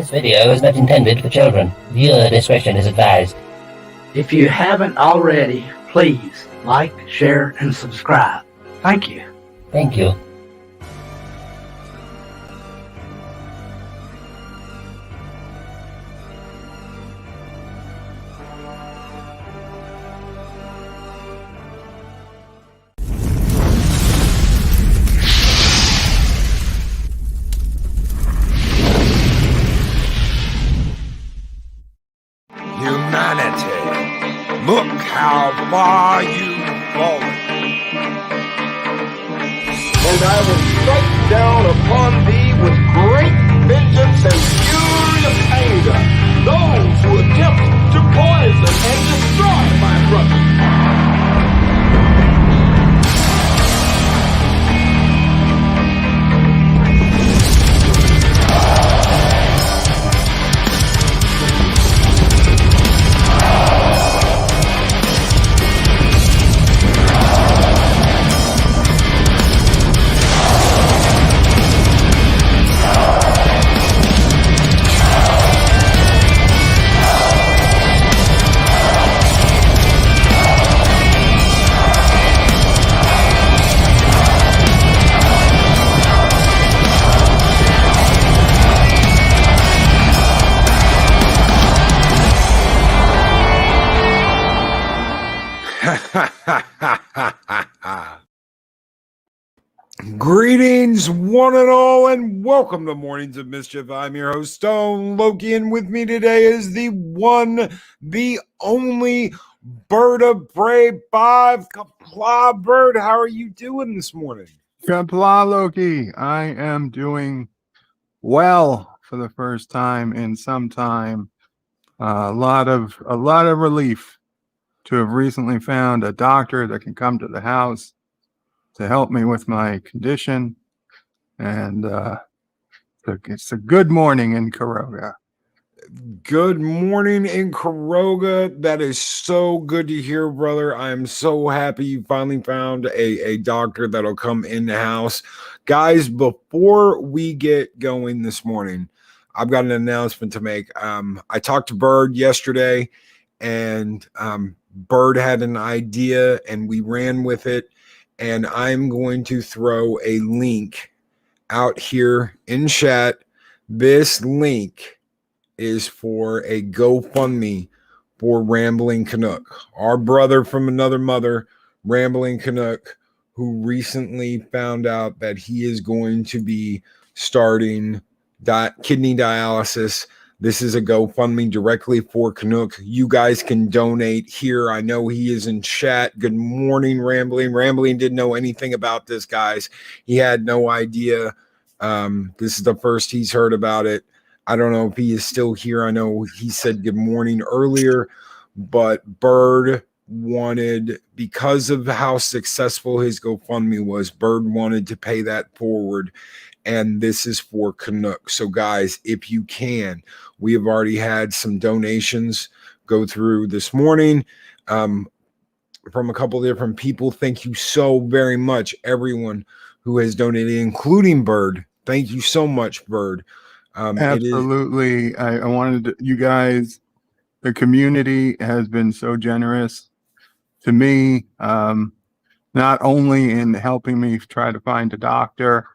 This video is not intended for children. Viewer discretion is advised. If you haven't already, please like, share, and subscribe. Thank you. Thank you. Humanity, look how far you've fallen. And I will strike down upon thee with great vengeance and fury of anger those who attempt to poison and destroy my brother. Greetings, one and all, and welcome to Mornings of Mischief. I'm your host, Stone Loki, and with me today is the one, the only BIRDOPREY5. Kapla Bird, how are you doing this morning? Kapla Loki, I am doing well for the first time in some time. A lot of relief to have recently found a doctor that can come to the house to help me with my condition, and it's a good morning in Caroga. Good morning in Caroga. That is so good to hear, brother. I am so happy you finally found a doctor that'll come in the house. Guys, before we get going this morning, I've got an announcement to make. I talked to Bird yesterday, and Bird had an idea, and we ran with it. And I'm going to throw a link out here in chat. This link is for a GoFundMe for Rambling Canuck, our brother from another mother, Rambling Canuck, who recently found out that he is going to be starting kidney dialysis. This is a GoFundMe directly for Canuck. You guys can donate here. I know he is in chat. Good morning, Rambling. Rambling didn't know anything about this, guys. He had no idea. This is the first he's heard about it. I don't know if he is still here. I know he said good morning earlier, but Bird wanted, because of how successful his GoFundMe was, Bird wanted to pay that forward. And this is for Canuck. So guys, if you can, we have already had some donations go through this morning from a couple of different people. Thank you so very much, everyone who has donated, including Bird. Thank you so much, Bird. Absolutely. I wanted you guys, the community has been so generous to me, not only in helping me try to find a doctor,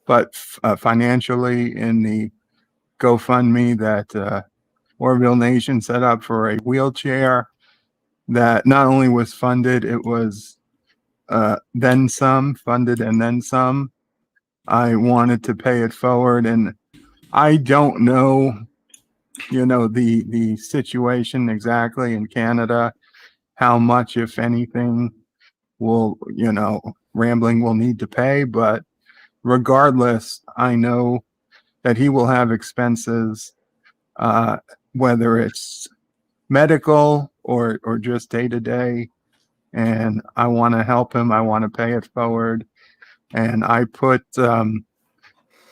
but financially in the GoFundMe that Orville Nation set up for a wheelchair that not only was funded, it was then some, funded and then some. I wanted to pay it forward, and I don't know, the situation exactly in Canada, how much, if anything, will, Rambling will need to pay, but regardless, I know that he will have expenses, whether it's medical or just day to day. And I want to help him. I want to pay it forward. And I put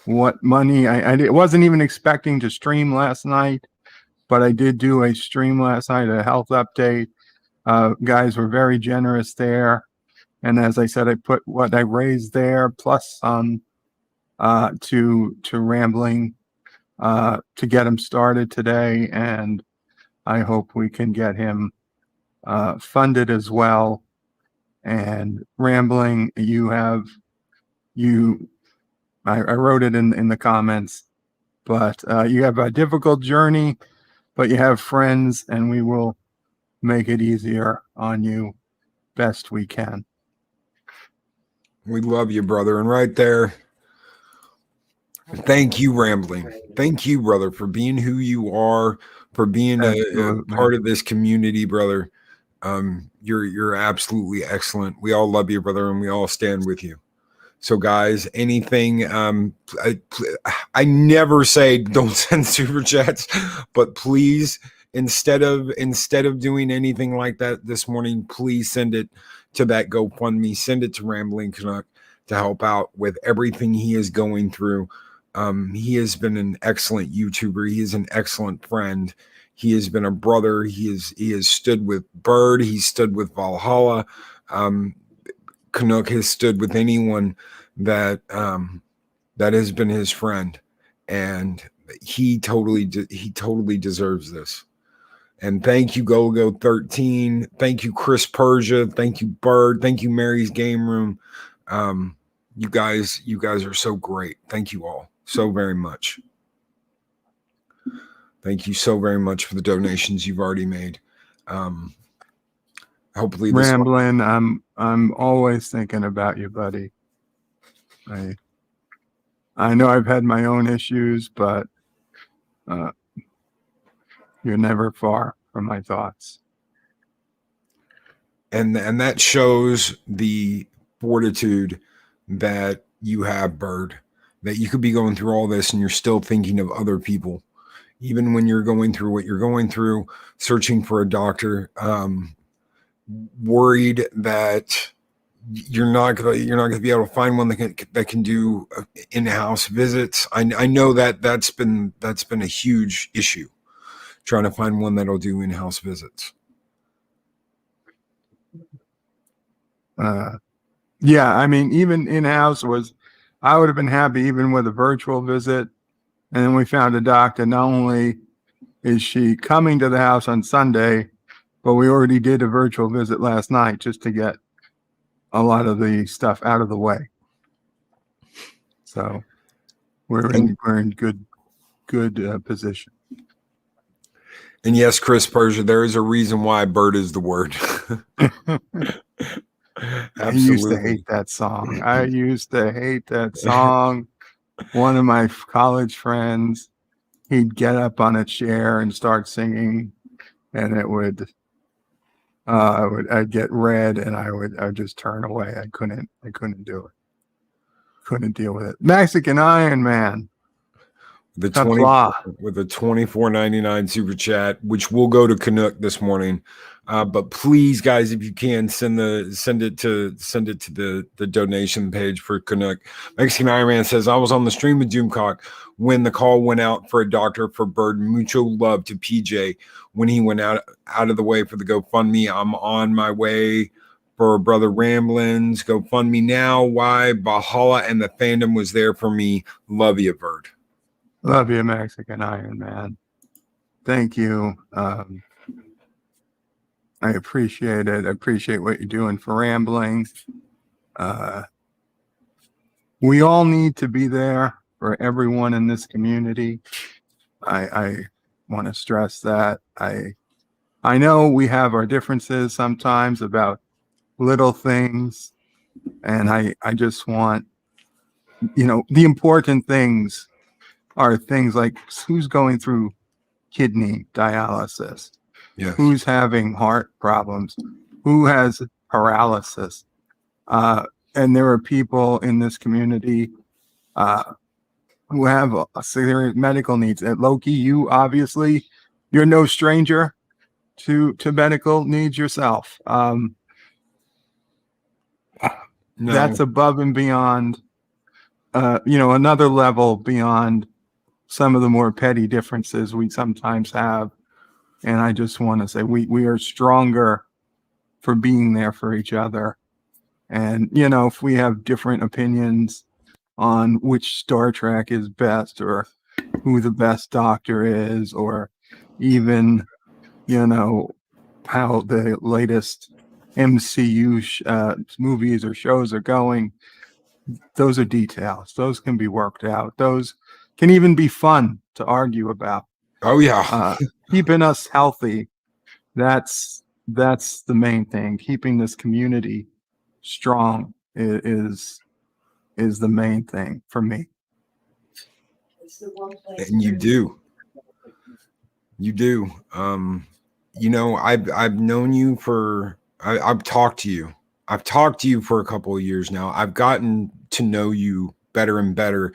what money I wasn't even expecting to stream last night, but I did do a stream last night, a health update. Guys were very generous there. And as I said, I put what I raised there plus some to Rambling to get him started today, and I hope we can get him funded as well. And Rambling, I wrote it in the comments, but you have a difficult journey, but you have friends, and we will make it easier on you best we can. We love you, brother. And right there, thank you, Rambling. Thank you, brother, for being who you are, for being a part of this community, brother. You're absolutely excellent. We all love you, brother, and we all stand with you. So, guys, anything, I never say don't send super chats, but please, instead of doing anything like that this morning, please send it to that GoFundMe. Send it to Rambling Canuck to help out with everything he is going through. He has been an excellent YouTuber. He is an excellent friend. He has been a brother. He has stood with Bird. He's stood with Valhalla. Canuck has stood with anyone that has been his friend, and he totally deserves this. And thank you, Go13. Thank you, Chris Persia. Thank you, Bird. Thank you, Mary's Game Room. You guys are so great. Thank you all so very much. Thank you so very much for the donations you've already made. Hopefully this Rambling, I'm always thinking about you, buddy. I know I've had my own issues, but you're never far from my thoughts. And that shows the fortitude that you have, Bird, that you could be going through all this and you're still thinking of other people, even when you're going through what you're going through, searching for a doctor, worried that you're not gonna be able to find one that can do in-house visits. I know that's been a huge issue, trying to find one that'll do in-house visits. Yeah, I mean, even in-house I would have been happy even with a virtual visit. And then we found a doctor. Not only is she coming to the house on Sunday, but we already did a virtual visit last night just to get a lot of the stuff out of the way. So we're in good position. And yes, Chris Persia, there is a reason why Bird is the word. I used to hate that song. One of my college friends, he'd get up on a chair and start singing, and I'd get red, and I'd just turn away. I couldn't do it. Couldn't deal with it. Mexican Iron Man. With a $24.99 super chat, which will go to Canuck this morning. But please, guys, if you can send it to the donation page for Canuck. Mexican Iron Man says, I was on the stream with Doomcock when the call went out for a doctor for Bird. Mucho love to PJ when he went out of the way for the GoFundMe. I'm on my way for brother Ramblins. GoFundMe now. Why? Valhalla and the fandom was there for me. Love you, Bird. Love you, Mexican Iron Man. Thank you. I appreciate it. I appreciate what you're doing for Rambling. We all need to be there for everyone in this community. I want to stress that. I know we have our differences sometimes about little things, and I just want, the important things are things like who's going through kidney dialysis, yes, who's having heart problems, who has paralysis. And there are people in this community who have severe medical needs. And Loki, you're no stranger to medical needs yourself. No. That's above and beyond, another level beyond some of the more petty differences we sometimes have. And I just want to say we are stronger for being there for each other. And, if we have different opinions on which Star Trek is best or who the best doctor is, or even, you know, how the latest MCU movies or shows are going. Those are details. Those can be worked out. Those can even be fun to argue about. Oh yeah. Keeping us healthy, that's the main thing. Keeping this community strong is the main thing for me. And you do. You know, I've known you for I've talked to you. I've talked to you for a couple of years now. I've gotten to know you better and better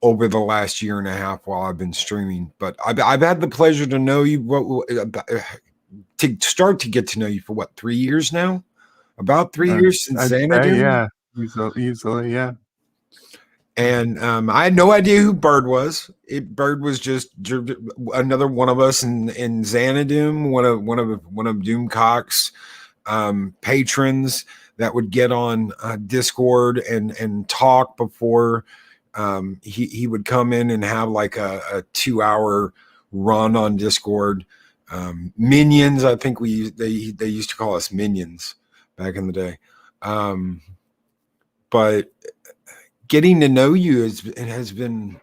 over the last year and a half while I've been streaming. But I've had the pleasure to know you to start to get to know you for what, 3 years now? About 3 years since I'd Xanadu? say, yeah, easily, yeah. And I had no idea who Bird was. Bird was just another one of us in Xanadu, one of Doomcock's patrons that would get on Discord and talk before he would come in and have like a 2-hour run on Discord. Minions, I think they used to call us minions back in the day. But getting to know you has been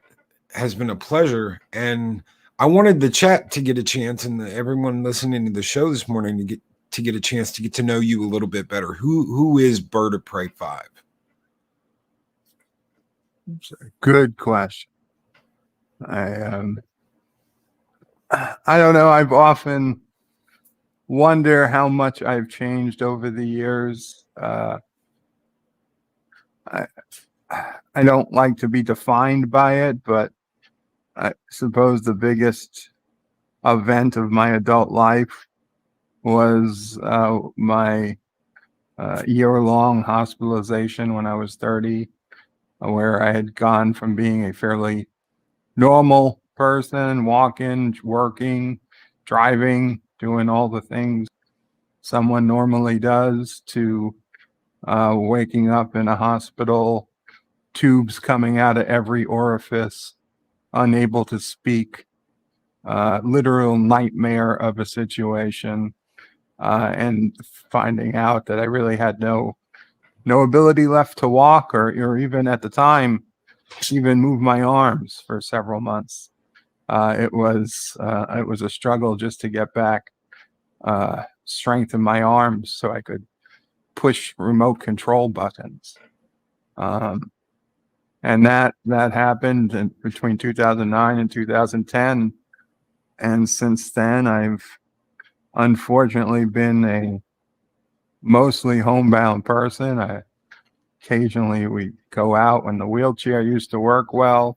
a pleasure, and I wanted the chat to get a chance, and everyone listening to the show this morning to get a chance to get to know you a little bit better. Who is BIRDOPREY5? Good question. I don't know. I've often wonder how much I've changed over the years. I don't like to be defined by it, but I suppose the biggest event of my adult life was my year-long hospitalization when I was 30, where I had gone from being a fairly normal person, walking, working, driving, doing all the things someone normally does, to waking up in a hospital, tubes coming out of every orifice, unable to speak, literal nightmare of a situation, and finding out that I really had no ability left to walk, or even at the time, even move my arms for several months. It was a struggle just to get back strength in my arms so I could push remote control buttons. And that happened between 2009 and 2010. And since then, I've unfortunately been a mostly homebound person. Occasionally we go out when the wheelchair used to work well.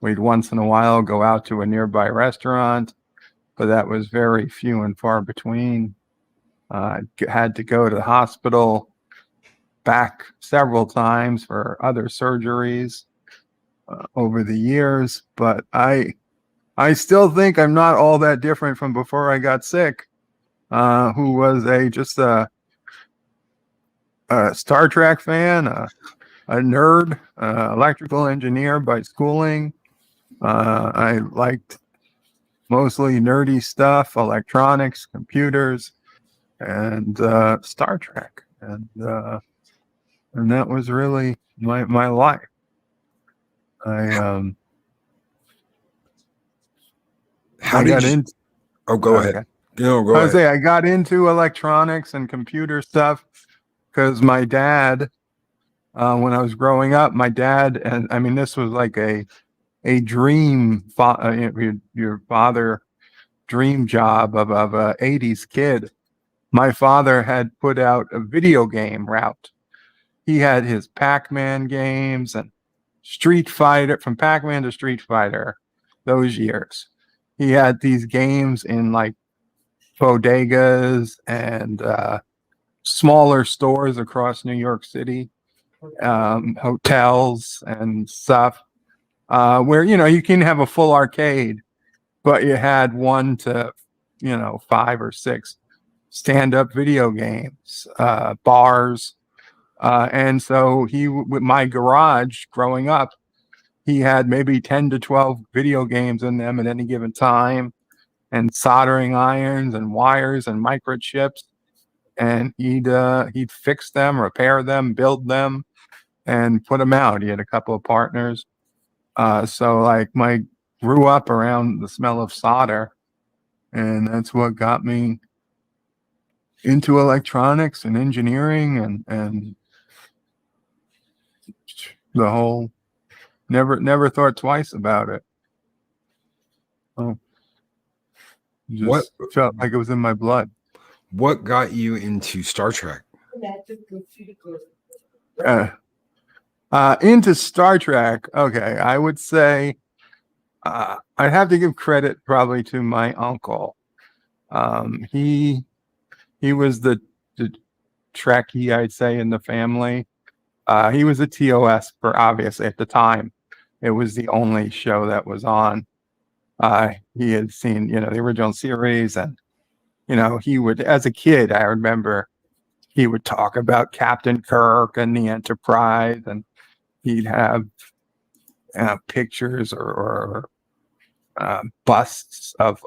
We'd once in a while go out to a nearby restaurant, but that was very few and far between. Had to go to the hospital back several times for other surgeries over the years, but I still think I'm not all that different from before I got sick, who was just a Star Trek fan, a nerd, electrical engineer by schooling. I liked mostly nerdy stuff, electronics, computers, and Star Trek, and that was really my life. How I did got you? into. Oh, go ahead. No, go ahead. I got into electronics and computer stuff because my dad, when I was growing up, my dad, and I mean, this was like a dream, your father dream job of a 80s kid. My father had put out a video game route. He had his Pac-Man games and Street Fighter, from Pac-Man to Street Fighter, those years. He had these games in like bodegas and smaller stores across New York City, hotels and stuff, where, you can have a full arcade, but you had 1 to 5 or 6 stand-up video games, bars. And so with my garage growing up, he had maybe 10 to 12 video games in them at any given time, and soldering irons and wires and microchips. And he'd fix them, repair them, build them, and put them out. He had a couple of partners. So like grew up around the smell of solder, and that's what got me into electronics and engineering and the whole never thought twice about it. Oh, just felt like it was in my blood. What got you into Star Trek? Into Star Trek. Okay, I would say I'd have to give credit probably to my uncle. He was the Trekkie, I'd say, in the family. He was a TOS for obviously at the time. It was the only show that was on. He had seen, the original series, and he would, as a kid, I remember he would talk about Captain Kirk and the Enterprise, and he'd have pictures or busts of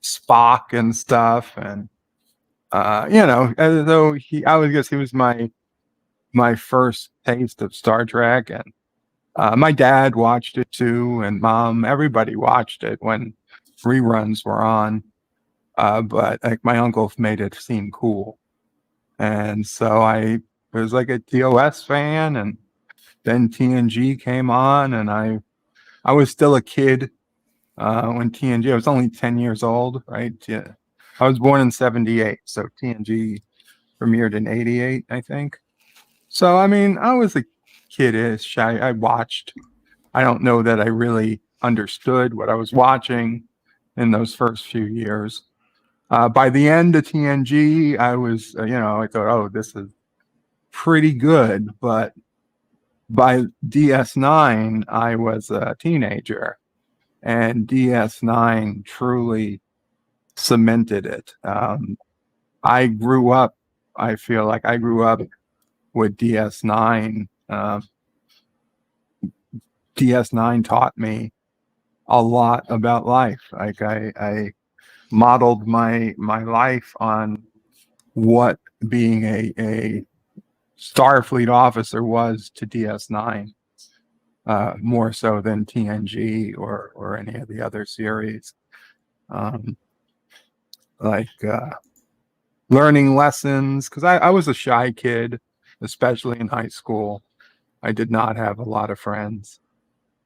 Spock and stuff, and as though I would guess he was my first taste of Star Trek, and my dad watched it too, and Mom, everybody watched it when reruns were on. But like my uncle made it seem cool, and so I was like a TOS fan, and then TNG came on, and I was still a kid when TNG. I was only 10 years old, right? Yeah, I was born in '78, so TNG premiered in '88, I think. So I mean, I was a kiddish. I watched. I don't know that I really understood what I was watching in those first few years. By the end of TNG, I was, I thought, oh, this is pretty good. But by DS9, I was a teenager, and DS9 truly cemented it. I feel like I grew up with DS9. DS9 taught me a lot about life. Like I modeled my life on what being a Starfleet officer was to DS9, more so than TNG or any of the other series. Learning lessons, because I was a shy kid, especially in high school. I did not have a lot of friends.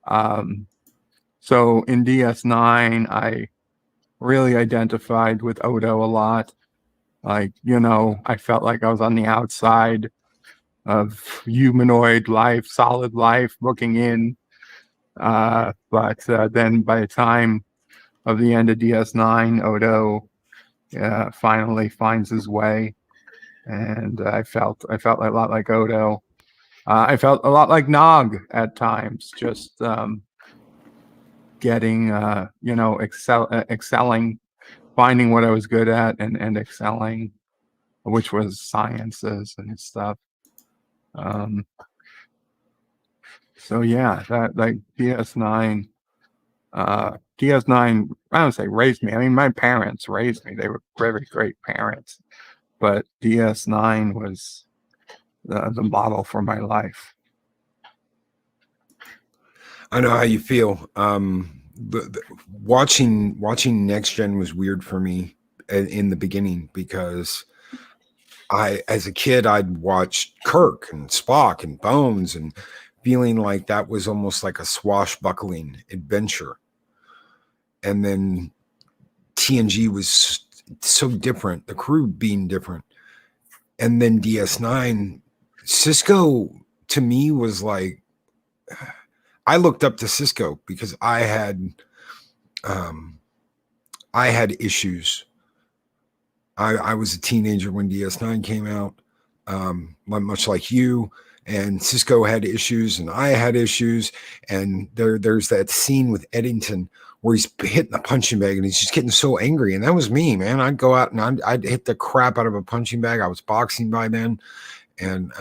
So in DS9, I really identified with Odo a lot. Like, I felt like I was on the outside of humanoid life, solid life, looking in. But then by the time of the end of DS9, Odo finally finds his way. And I felt a lot like Odo. I felt a lot like Nog at times, just getting, excelling, finding what I was good at and excelling, which was sciences and stuff. So yeah, that like DS9, DS9, I don't say raised me. I mean, my parents raised me. They were very great parents, but DS9 was the model for my life. I know how you feel. Watching Next Gen was weird for me in the beginning, because as a kid, I'd watched Kirk and Spock and Bones, and feeling like that was almost like a swashbuckling adventure. And then TNG was so different, the crew being different. And then DS9, Cisco to me was like, I looked up to Cisco because I had issues. I was a teenager when DS9 came out, much like you. And Cisco had issues, and I had issues. And there's that scene with Eddington where he's hitting a punching bag, and he's just getting so angry. And that was me, man. I'd go out and I'd hit the crap out of a punching bag. I was boxing by then, and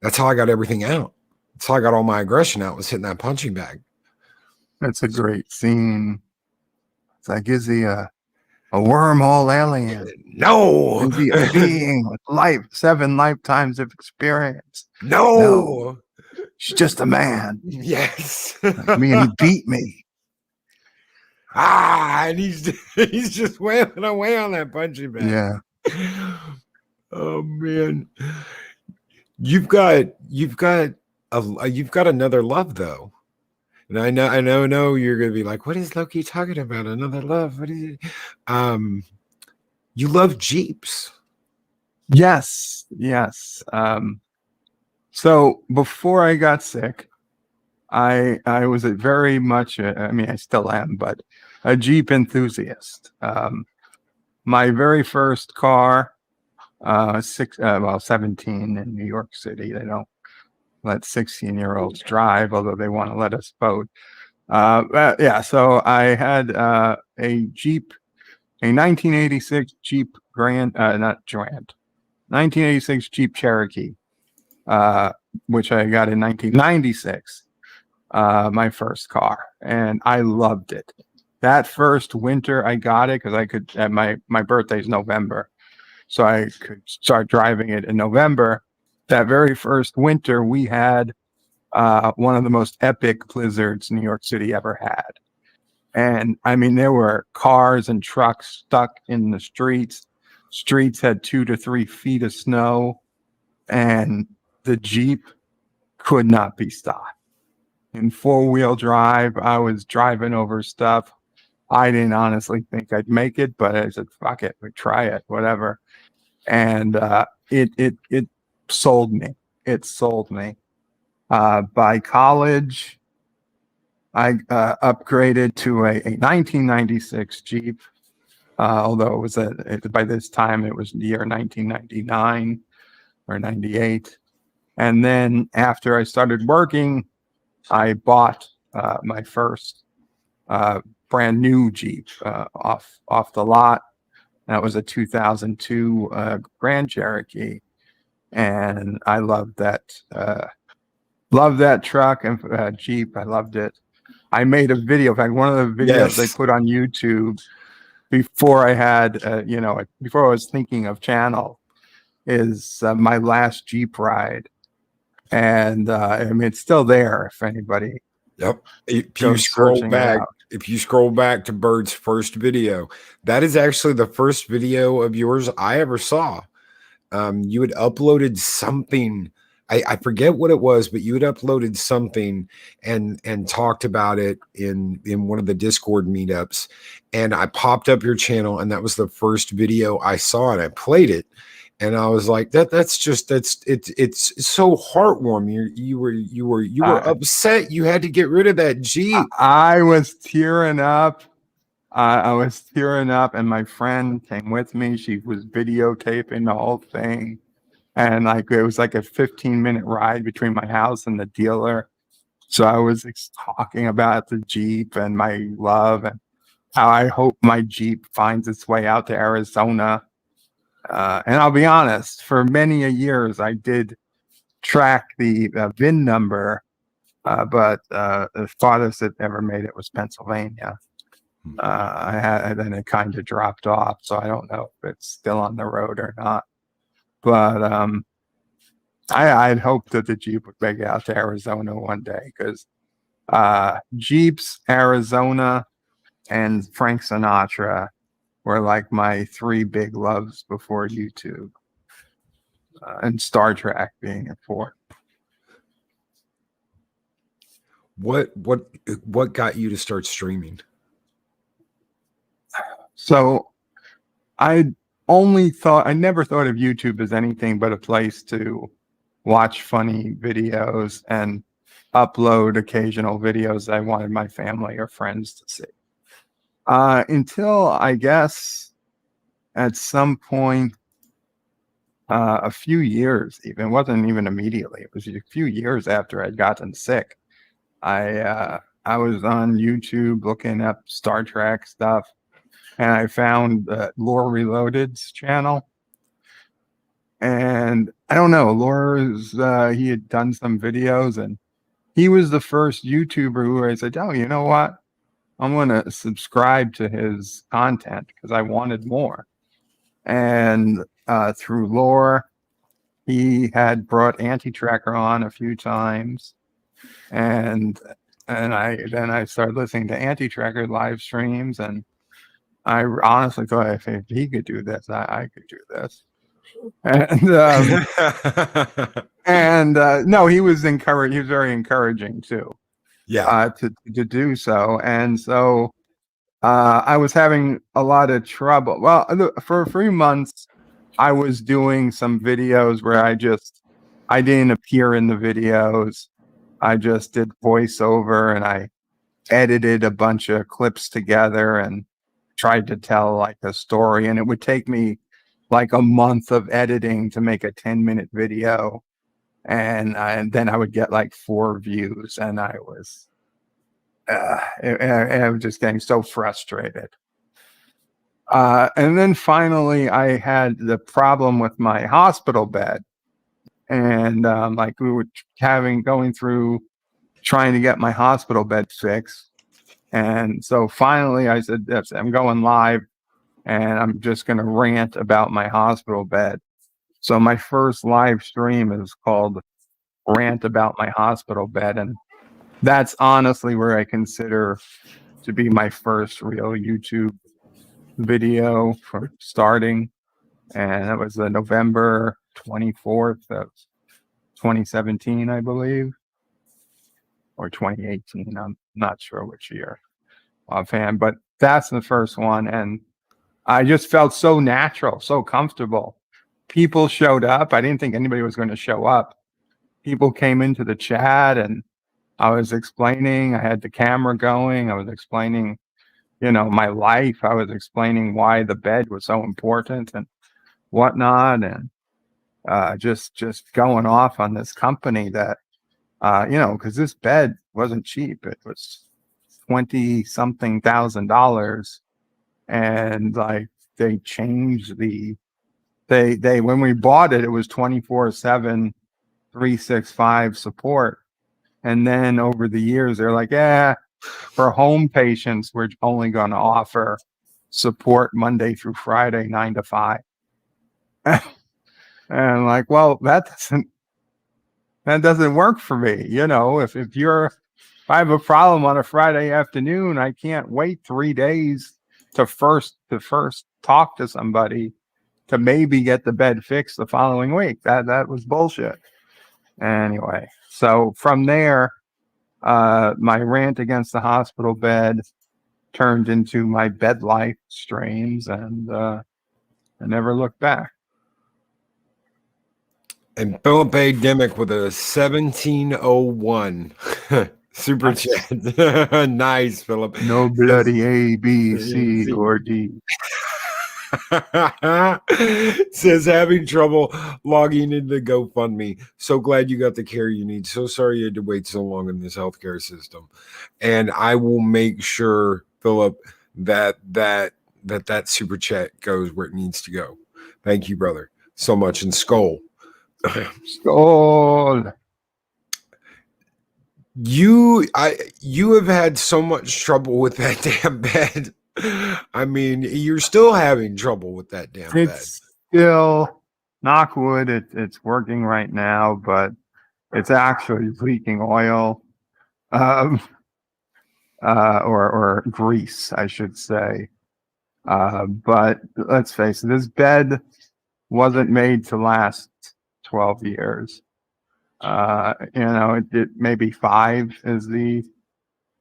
that's how I got everything out. So I got all my aggression out, was hitting that punching bag. It's a great scene. It's like, is he a wormhole alien? No. Is he a being with 7 lifetimes of experience? No. She's just a man. Yes. Like me, and he beat me. And he's just wailing away on that punching bag. Yeah. Oh man. You've got another love though. And I know you're gonna be like, what is Loki talking about? Another love? What is it? You love Jeeps. Yes. So before I got sick, I was a very much, I mean, I still am, but a Jeep enthusiast. My very first car, 17 in New York City. They don't let 16-year-olds drive, although they want to let us vote. Yeah, so I had a Jeep, a 1986 Jeep Grand, not Grand, 1986 Jeep Cherokee, which I got in 1996, my first car, and I loved it. That first winter, I got it because I could. My birthday's November, so I could start driving it in November. That very first winter, we had one of the most epic blizzards New York City ever had. And I mean, there were cars and trucks stuck in the streets. Streets had 2 to 3 feet of snow, and the Jeep could not be stopped. In 4-wheel drive, I was driving over stuff. I didn't honestly think I'd make it, but I said, fuck it, we try it, whatever. And it sold me. It sold me. By college, I upgraded to a 1996 Jeep, although it was by this time it was the year 1999 or 98. And then after I started working, I bought my first brand new Jeep off the lot. That was a 2002 Grand Cherokee, and I loved that. Loved that truck and Jeep. I loved it. I made a video. In fact, one of the videos they put on YouTube before I had, before I was thinking of channel, is my last Jeep ride, and I mean it's still there. If anybody, Yep. If you scroll back to Bird's first video, that is actually the first video of yours I ever saw. You had uploaded something. I forget what it was, but you had uploaded something and talked about it in one of the Discord meetups. And I popped up your channel, and that was the first video I saw, and I played it. And I was like, it's so heartwarming. You were upset you had to get rid of that Jeep. I was tearing up. I was tearing up, and my friend came with me. She was videotaping the whole thing. And like it was like a 15-minute ride between my house and the dealer. So I was talking about the Jeep and my love and how I hope my Jeep finds its way out to Arizona. And I'll be honest, for many years, I did track the VIN number, but the farthest it ever made it was Pennsylvania. Then it kind of dropped off. So I don't know if it's still on the road or not. But I'd hoped that the Jeep would make it out to Arizona one day because Jeeps, Arizona, and Frank Sinatra were like my 3 big loves before YouTube, and Star Trek being a 4th. What got you to start streaming? So I never thought of YouTube as anything but a place to watch funny videos and upload occasional videos I wanted my family or friends to see. Until I guess at some point, a few years, even it wasn't even immediately. It was a few years after I'd gotten sick. I was on YouTube looking up Star Trek stuff, and I found Lore Reloaded's channel. And I don't know, Laura's he had done some videos, and he was the first YouTuber who I said, oh, you know what? I'm going to subscribe to his content because I wanted more. And through lore, he had brought Anti-Tracker on a few times. And I started listening to Anti-Tracker live streams, and I honestly thought if he could do this, I could do this. And no, he was encouraged. He was very encouraging too. Yeah. To do so, and so I was having a lot of trouble. Well, for 3 months, I was doing some videos where I didn't appear in the videos. I just did voiceover, and I edited a bunch of clips together and tried to tell like a story. And it would take me like a month of editing to make a 10-minute video. And then I would get like 4 views, and I was just getting so frustrated. And then finally, I had the problem with my hospital bed, and like we were going through trying to get my hospital bed fixed. And so finally, I said, I'm going live, and I'm just going to rant about my hospital bed. So my first live stream is called Rant About My Hospital Bed, and that's honestly where I consider to be my first real YouTube video from starting. And that was November 24th of 2017, I believe, or 2018. I'm not sure which year offhand, but that's the first one. And I just felt so natural, so comfortable. People showed up. I didn't think anybody was going to show up. People came into the chat, and I was explaining. I had the camera going. I was explaining, my life. I was explaining why the bed was so important and whatnot, and just going off on this company that, because this bed wasn't cheap. It was $20-something thousand, and like they changed they when we bought it, it was 24/7, 365 support. And then over the years, they're like, for home patients, we're only going to offer support Monday through Friday, 9 to 5. And like, well, that doesn't work for me. If I have a problem on a Friday afternoon, I can't wait 3 days to first talk to somebody to maybe get the bed fixed the following week. That was bullshit. Anyway, so from there, my rant against the hospital bed turned into my bed life streams, and I never looked back. And Philip A. Dimick with a 1701 super chat. Nice, Philip. No bloody A, B, C, or D. Says having trouble logging into GoFundMe. So glad you got the care you need. So sorry you had to wait so long in this healthcare system. And I will make sure, Philip, that super chat goes where it needs to go. Thank you, brother, so much. And Skull. Skull. You have had so much trouble with that damn bed. I mean, you're still having trouble with that damn bed. It's still, knock wood, it's working right now, but it's actually leaking oil, or grease, I should say. But let's face it, this bed wasn't made to last 12 years. It maybe 5 is the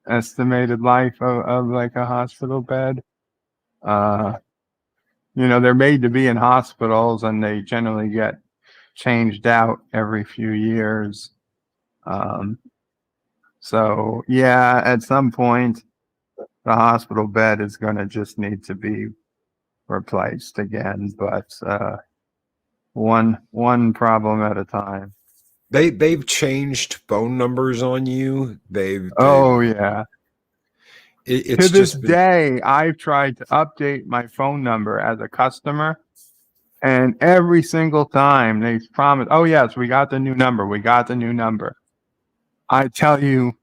estimated life of like a hospital bed. They're made to be in hospitals, and they generally get changed out every few years. So yeah, at some point the hospital bed is going to just need to be replaced again, but one problem at a time. They've changed phone numbers on you. Oh yeah. It's to this day, I've tried to update my phone number as a customer, and every single time they promise, "Oh yes, we got the new number. We got the new number." I tell you,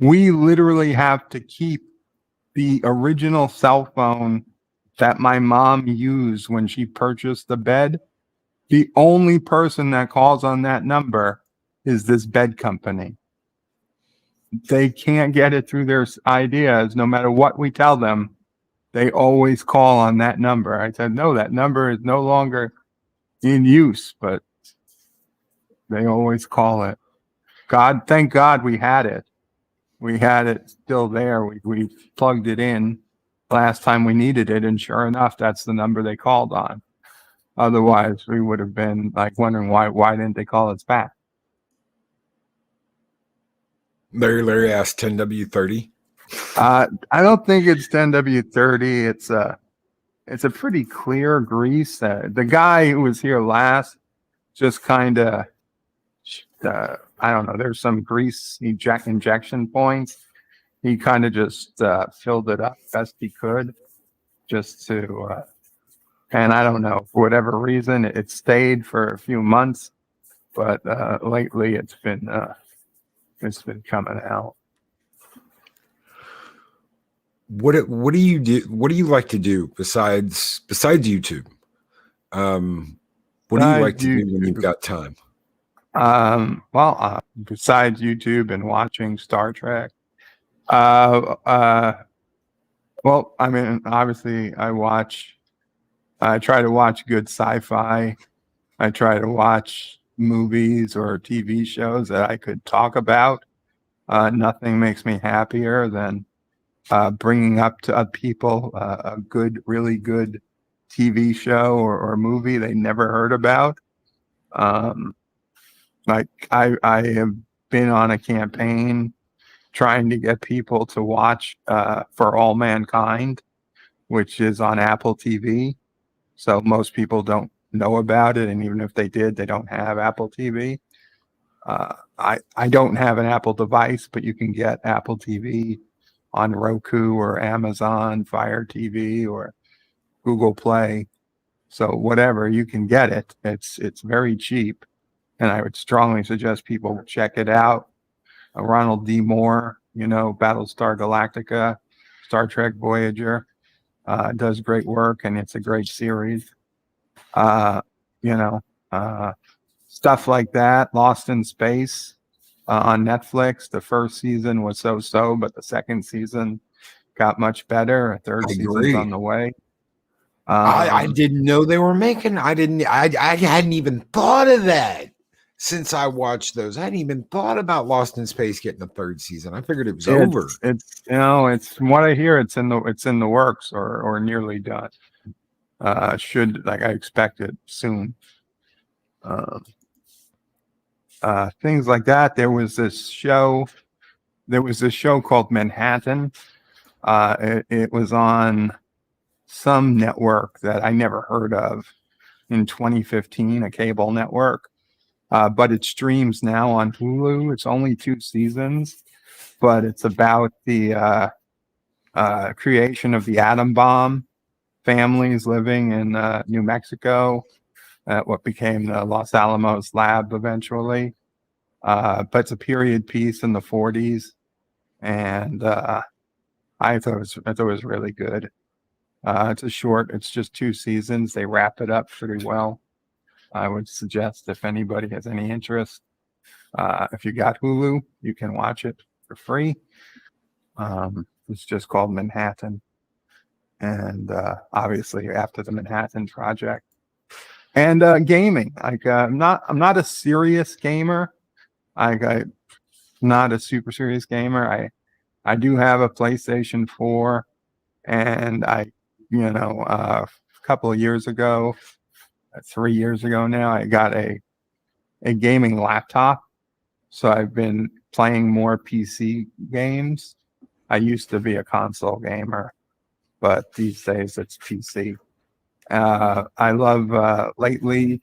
we literally have to keep the original cell phone that my mom used when she purchased the bed. The only person that calls on that number is this bed company. They can't get it through their ideas, no matter what we tell them. They always call on that number. I said, no, that number is no longer in use, but they always call it. Thank God we had it. We had it still there. We plugged it in last time we needed it, and sure enough, that's the number they called on. Otherwise, we would have been like wondering why didn't they call us back? Larry asked 10W30. I don't think it's 10W30. It's a pretty clear grease. The guy who was here last just kind of, I don't know, there's some grease injection points. He kind of just filled it up best he could just to, and I don't know, for whatever reason, it stayed for a few months, but lately it's been coming out. What do you do? What do you like to do besides YouTube? What do you like to do when you've got time? Well, besides YouTube and watching Star Trek, well, I mean, obviously, I try to watch good sci-fi. I try to watch movies or TV shows that I could talk about. Nothing makes me happier than bringing up to people a really good TV show or movie they never heard about. Like I have been on a campaign trying to get people to watch For All Mankind, which is on Apple TV. So most people don't know about it, and even if they did, they don't have Apple TV. I don't have an Apple device, but you can get Apple TV on Roku or Amazon Fire TV or Google Play. So whatever, you can get it. It's very cheap, and I would strongly suggest people check it out. Ronald D. Moore, Battlestar Galactica, Star Trek Voyager, does great work, and it's a great series. Stuff like that. Lost in Space on Netflix. The first season was so-so, but the second season got much better. A third season's on the way. I didn't know they were making. I hadn't even thought of that since I watched those. I hadn't even thought about Lost in Space getting a third season. I figured it was over. It's from what I hear, it's in the works or nearly done. I expect it soon. Things like that. There was this show called Manhattan. It was on some network that I never heard of in 2015, a cable network. But it streams now on Hulu. It's only 2 seasons, but it's about the creation of the atom bomb, families living in New Mexico at what became the Los Alamos lab eventually. But it's a period piece in the 40s, and I thought it was really good. It's just 2 seasons. They wrap it up pretty well. I would suggest if anybody has any interest, if you got Hulu, you can watch it for free. It's just called Manhattan, and obviously after the Manhattan Project. And gaming, I'm not a serious gamer. I'm not a super serious gamer. I do have a PlayStation 4, and a couple of years ago, 3 years ago now, I got a gaming laptop. So I've been playing more PC games. I used to be a console gamer, but these days it's PC. I love lately,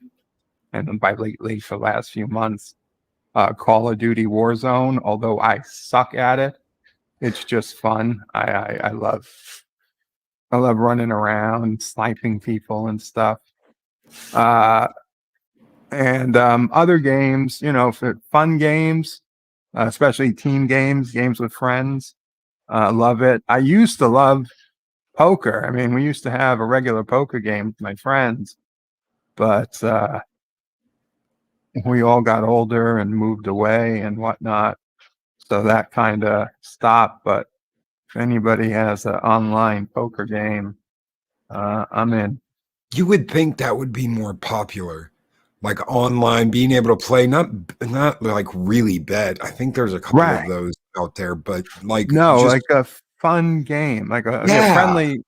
and by lately for the last few months, Call of Duty Warzone. Although I suck at it, it's just fun. I love running around, sniping people and stuff. And other games, for fun games, especially team games, games with friends. Love it. I used to love poker. I mean, we used to have a regular poker game with my friends, but we all got older and moved away and whatnot. So that kind of stopped. But if anybody has an online poker game, I'm in. You would think that would be more popular, like online, being able to play, not like really bet. I think there's a couple of Right. those out there, but like No, just like a fun game, like a yeah, friendly.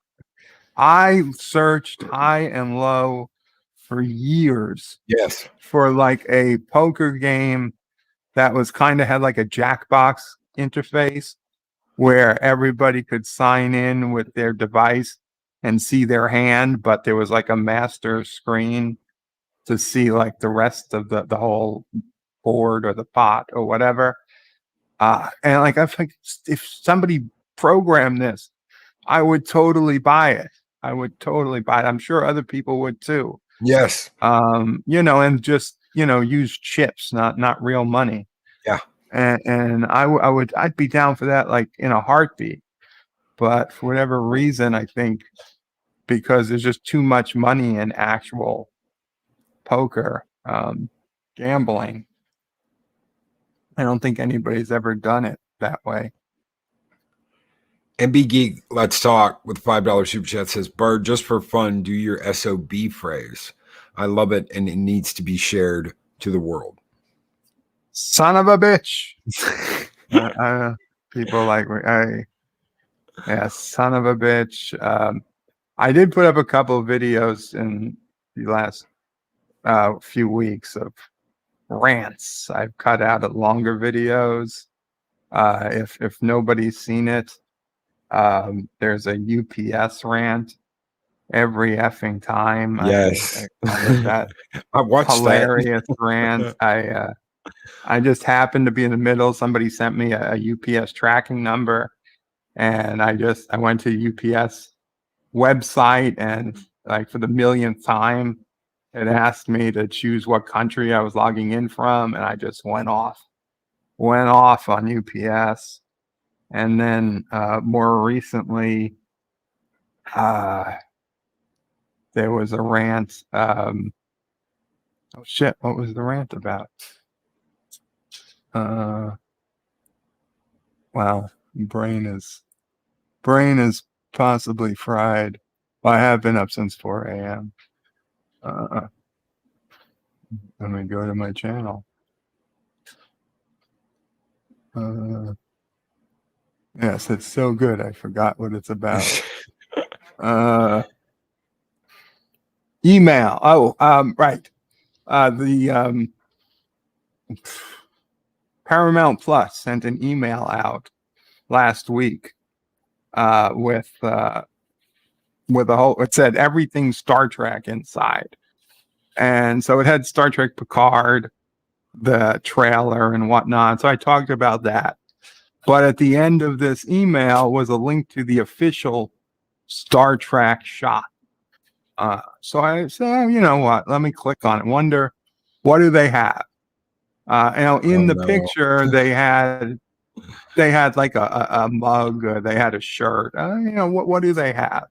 I searched high and low for years yes, for like a poker game that was kind of had like a Jackbox interface where everybody could sign in with their device and see their hand, but there was like a master screen to see like the rest of the whole board or the pot or whatever. And like I think if somebody programmed this, I would totally buy it. I would totally buy it. I'm sure other people would too. yes, And just use chips, not real money. yeah. And I'd be down for that like in a heartbeat. But for whatever reason, I think because there's just too much money in actual poker, gambling. I don't think anybody's ever done it that way. MB Geek, let's talk with $5 super chat says, Bird, just for fun, do your SOB phrase. I love it and it needs to be shared to the world. Son of a bitch. People like yeah, son of a bitch. I did put up a couple of videos in the last few weeks of rants. I've cut out longer videos. If nobody's seen it, there's a UPS rant every effing time. Yes. I love that I watched hilarious that. rant. I just happened to be in the middle. Somebody sent me a UPS tracking number, and I went to the UPS website, and like for the millionth time, it asked me to choose what country I was logging in from, and I just went off on UPS. And then more recently, there was a rant. Oh shit! What was the rant about? Wow, brain is possibly fried. Well, I have been up since 4 a.m. Let me go to my channel. Yes, it's so good. I forgot what it's about. Email. Oh, right. The Paramount Plus sent an email out last week with a whole. It said everything Star Trek inside, and so it had Star Trek Picard, the trailer and whatnot. So I talked about that. But at the end of this email was a link to the official Star Trek shop. So I said, you know what? Let me click on it. Wonder what do they have? In the picture they had like a mug. They had a shirt. What do they have?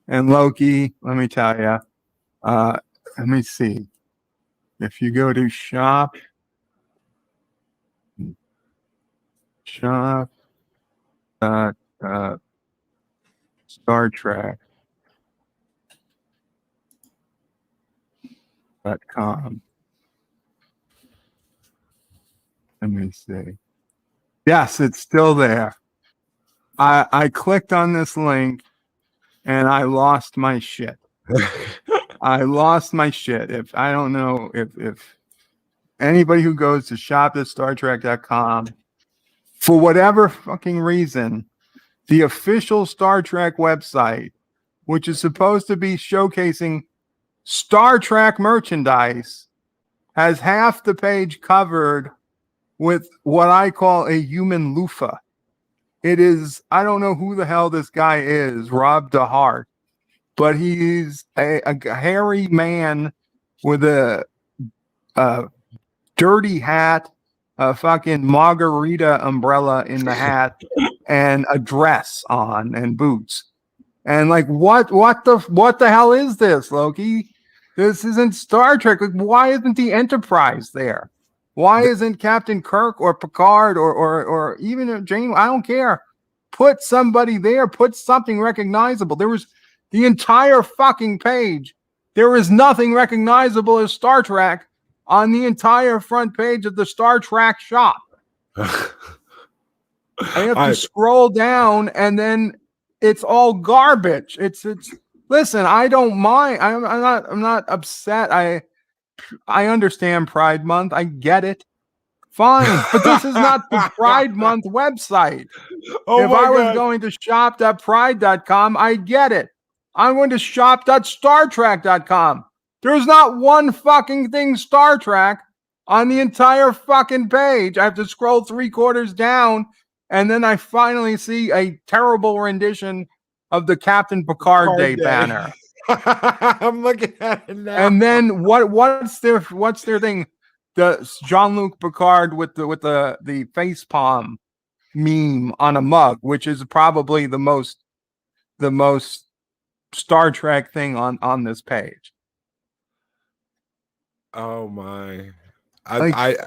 And Loki, let me tell you. Let me see. If you go to shop. Star Trek.com. Let me see. Yes, it's still there. I clicked on this link and I lost my shit. I lost my shit. If I don't know if anybody who goes to shop@StarTrek.com, for whatever fucking reason, the official Star Trek website, which is supposed to be showcasing Star Trek merchandise, has half the page covered with what I call a human loofah. It is, I don't know who the hell this guy is, Rob DeHart, but he's a hairy man with a dirty hat, a fucking margarita umbrella in the hat and a dress on and boots. And like, what the hell is this, Loki? This isn't Star Trek. Like, why isn't the Enterprise there? Why isn't Captain Kirk or Picard or even Jane? I don't care. Put somebody there. Put something recognizable. There was the entire fucking page. There is nothing recognizable as Star Trek on the entire front page of the Star Trek shop. I have to scroll down, and then it's all garbage. It's. Listen, I don't mind. I'm not upset. I understand Pride Month. I get it. Fine, but this is not the Pride Month website. If I was going to shop.pride.com, I get it. I'm going to shop.startrek.com. There's not one fucking thing Star Trek on the entire fucking page. I have to scroll 3/4 down, and then I finally see a terrible rendition of the Captain Picard Day banner. I'm looking at it now. And then what's their thing? The Jean-Luc Picard with the face palm meme on a mug, which is probably the most Star Trek thing on this page. Oh my!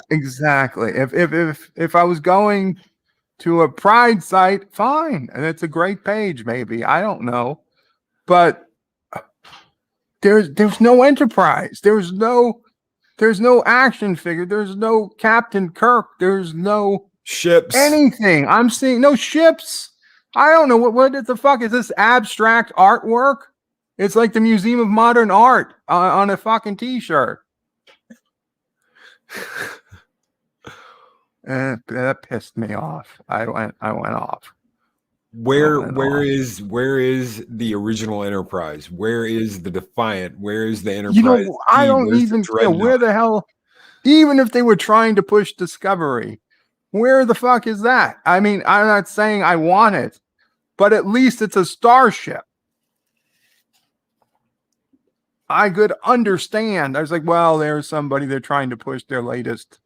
Exactly. If I was going to a Pride site, fine, and it's a great page, maybe, I don't know, but there's no Enterprise. There's no action figure. There's no Captain Kirk. There's no ships. Anything. I'm seeing no ships. I don't know what the fuck is this abstract artwork? It's like the Museum of Modern Art on a fucking t-shirt. That pissed me off. I went off. Where is the original Enterprise? Where is the Defiant? Where is the Enterprise? You know, I don't even care where the hell. Even if they were trying to push Discovery, where the fuck is that? I mean, I'm not saying I want it, but at least it's a starship. I could understand. I was like, well, there's somebody, they're trying to push their latest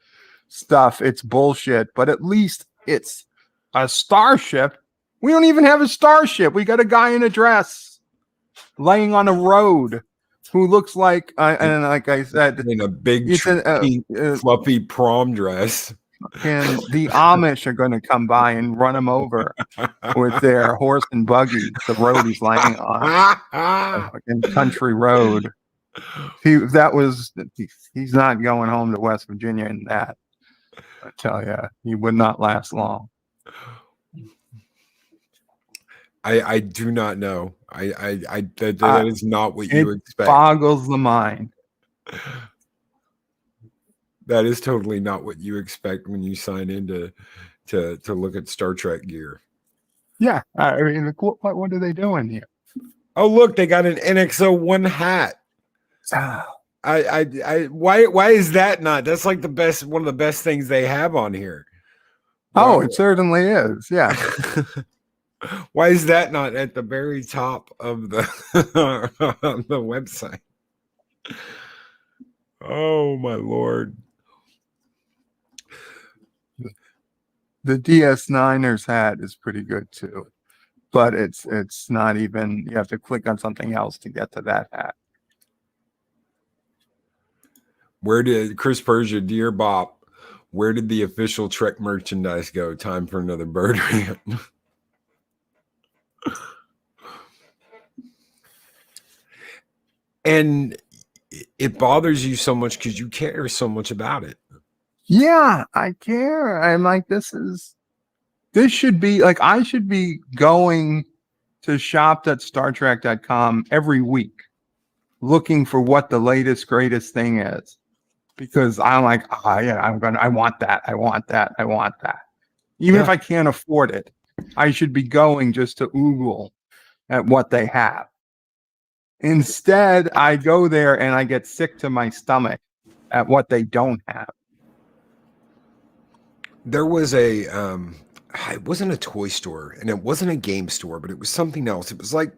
stuff. It's bullshit, but at least it's a starship. We don't even have a starship. We got a guy in a dress laying on a road who looks like, and like I said, in a big pink, fluffy prom dress. And the Amish are going to come by and run him over with their horse and buggy. The road he's laying on, a fucking country road. He's not going home to West Virginia in that. I tell you, he would not last long. I do not know. That is not what you expect. It boggles the mind. That is totally not what you expect when you sign in to look at Star Trek gear. Yeah, I mean, what are they doing here? Oh, look, they got an NX-01 hat. Why is that not? That's like one of the best things they have on here. Wow. Oh, it certainly is. Yeah. Why is that not at the very top of the the website? Oh my Lord. The DS9ers hat is pretty good too, but it's not even. You have to click on something else to get to that hat. Where did Chris Persia, dear Bop? Where did the official Trek merchandise go? Time for another bird rant. And it bothers you so much because you care so much about it. Yeah, I care. I'm like, this should be like, I should be going to shop.startrek.com every week looking for what the latest, greatest thing is. Because I'm like, I want that. Even if I can't afford it, I should be going just to Google at what they have. Instead, I go there and I get sick to my stomach at what they don't have. There was it wasn't a toy store and it wasn't a game store, but it was something else. It was like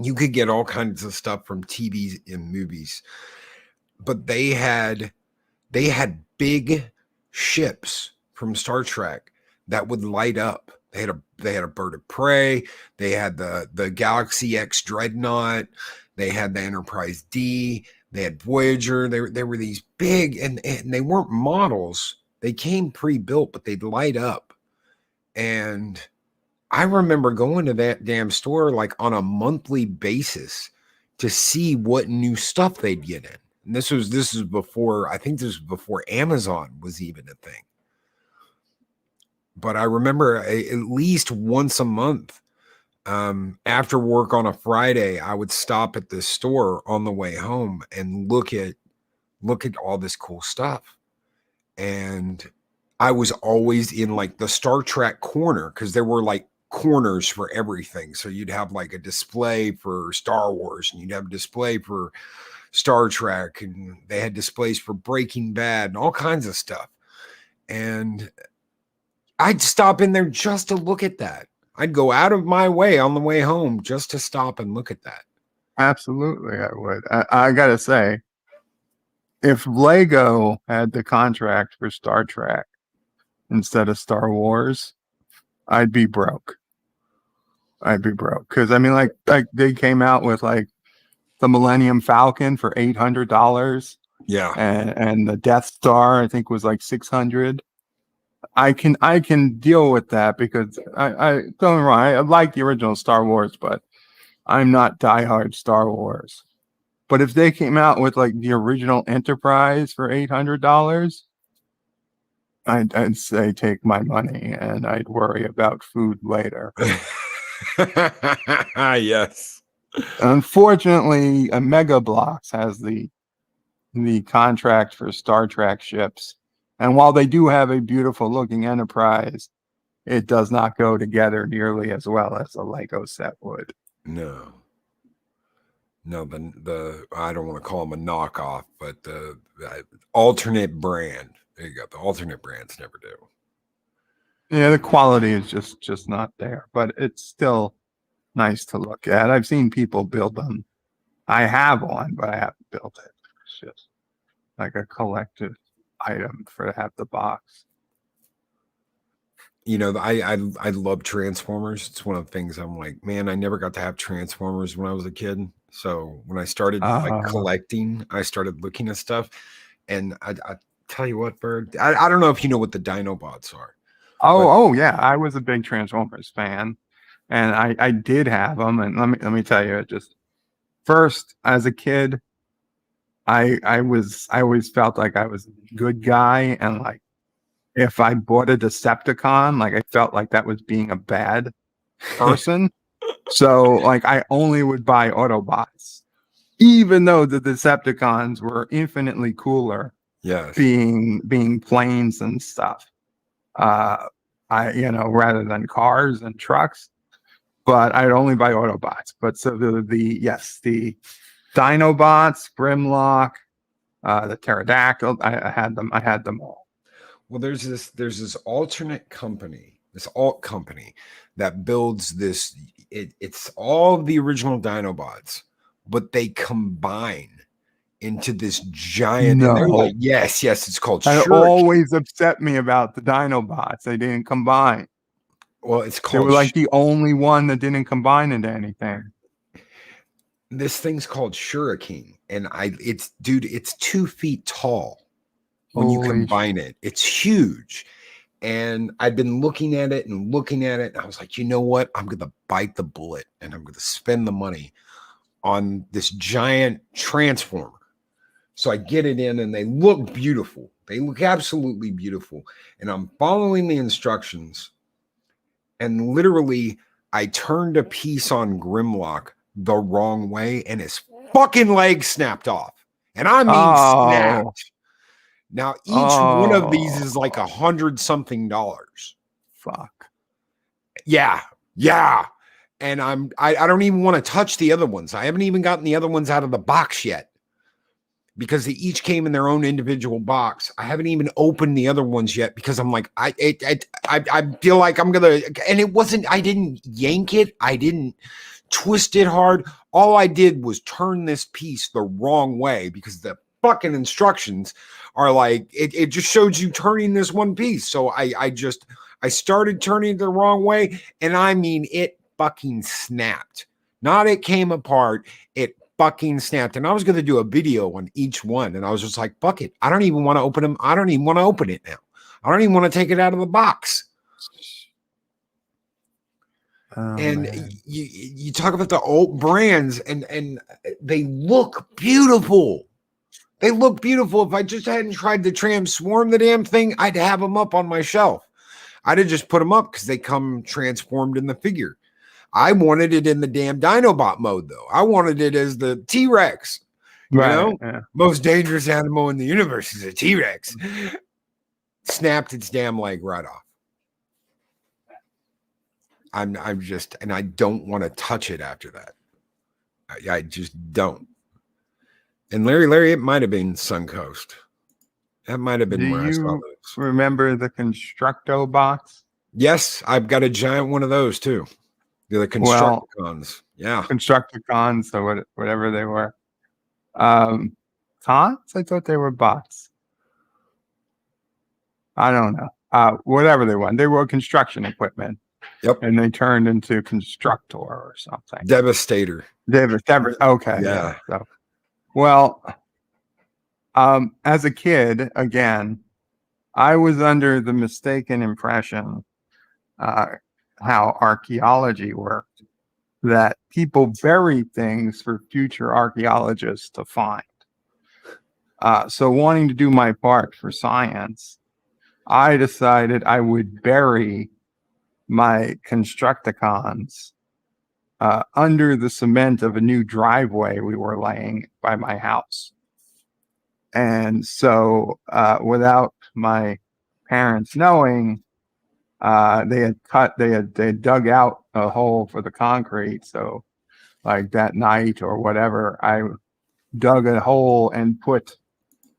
you could get all kinds of stuff from TVs and movies, but they had big ships from Star Trek that would light up. They had a Bird of Prey. They had the Galaxy X Dreadnought. They had the Enterprise D. They had Voyager. They were these big, and they weren't models. They came pre-built, but they'd light up. And I remember going to that damn store like on a monthly basis to see what new stuff they'd get in. And this was before, I think this was before Amazon was even a thing. But I remember at least once a month, after work on a Friday, I would stop at the store on the way home and look at all this cool stuff. And I was always in like the Star Trek corner, because there were like corners for everything. So you'd have like a display for Star Wars, and you'd have a display for Star Trek, and they had displays for Breaking Bad and all kinds of stuff. And I'd stop in there just to look at that. I'd go out of my way on the way home just to stop and look at that. Absolutely, I would. I gotta say, if Lego had the contract for Star Trek instead of Star Wars, I'd be broke. Because I mean, like they came out with like the Millennium Falcon for $800. Yeah. And the Death Star, I think, was like $600. I can deal with that, because I don't get me wrong, I like the original Star Wars, but I'm not diehard Star Wars. But if they came out with like the original Enterprise for $800, I'd say take my money, and I'd worry about food later. Yes. Unfortunately, a Mega Bloks has the contract for Star Trek ships. And while they do have a beautiful looking Enterprise, it does not go together nearly as well as a Lego set would. No, the I don't want to call them a knockoff, but the alternate brand. There you go. The alternate brands never do. Yeah, the quality is just not there, but it's still nice to look at. I've seen people build them. I have one, but I haven't built it. It's just like a collective item for to have the box. You know, I love Transformers. It's one of the things I'm like, man, I never got to have Transformers when I was a kid. So when I started like collecting, I started looking at stuff, and I tell you what, Bird, I don't know if you know what the Dinobots are. Oh yeah, I was a big Transformers fan, and I did have them. And let me tell you, just first as a kid, I always felt like I was a good guy, and like if I bought a Decepticon, like I felt like that was being a bad person. So like I only would buy Autobots, even though the Decepticons were infinitely cooler. Yes. Being planes and stuff. Rather than cars and trucks. But I'd only buy Autobots. But so the Dinobots, Grimlock, the Pterodactyl, I had them all. Well, there's this alternate company, this alt company that builds this. It's all the original Dinobots, but they combine into this giant. No. And they're like, yes, it's called. That always upset me about the Dinobots. They didn't combine. Well, it's called. They were like the only one that didn't combine into anything. This thing's called Shuriken, and it's 2 feet tall. When you combine it, it's huge. And I've been looking at it. And I was like, you know what? I'm going to bite the bullet, and I'm going to spend the money on this giant transformer. So I get it in, and they look beautiful. They look absolutely beautiful. And I'm following the instructions. And literally, I turned a piece on Grimlock the wrong way, and his fucking leg snapped off. And I mean snapped. Now, each one of these is like $100-something. Fuck. Yeah. And I don't even want to touch the other ones. I haven't even gotten the other ones out of the box yet, because they each came in their own individual box. I haven't even opened the other ones yet, because I'm like, I feel like I'm gonna. And it wasn't. I didn't yank it. I didn't twist it hard. All I did was turn this piece the wrong way, because the fucking instructions are like, it just shows you turning this one piece. So I started turning it the wrong way, and I mean, it fucking snapped. Not it came apart, it fucking snapped. And I was going to do a video on each one, and I was just like, fuck it. I don't even want to open them. I don't even want to open it now. I don't even want to take it out of the box. Oh, and man. you talk about the old brands, and they look beautiful. They look beautiful. If I just hadn't tried to transform the damn thing, I'd have them up on my shelf. I'd have just put them up because they come transformed in the figure. I wanted it in the damn Dinobot mode, though. I wanted it as the T-Rex. Right, yeah. Most dangerous animal in the universe is a T-Rex. Snapped its damn leg right off. I'm just, and I don't want to touch it after that. I just don't. And Larry, it might have been Suncoast. That might have been Do where I saw you those. remember the Constructo box? Yes, I've got a giant one of those too. They're the Constructicons. Yeah. Constructicons, so whatever they were. Cons? I thought they were bots. I don't know. Whatever they were. They were construction equipment. Yep. And they turned into Constructor or something. Devastator. Okay. Yeah. So, well, as a kid, again, I was under the mistaken impression how archaeology worked, that people buried things for future archaeologists to find. So wanting to do my part for science, I decided I would bury my Constructicons under the cement of a new driveway we were laying by my house. And so without my parents knowing, they had dug out a hole for the concrete. So like that night or whatever, I dug a hole and put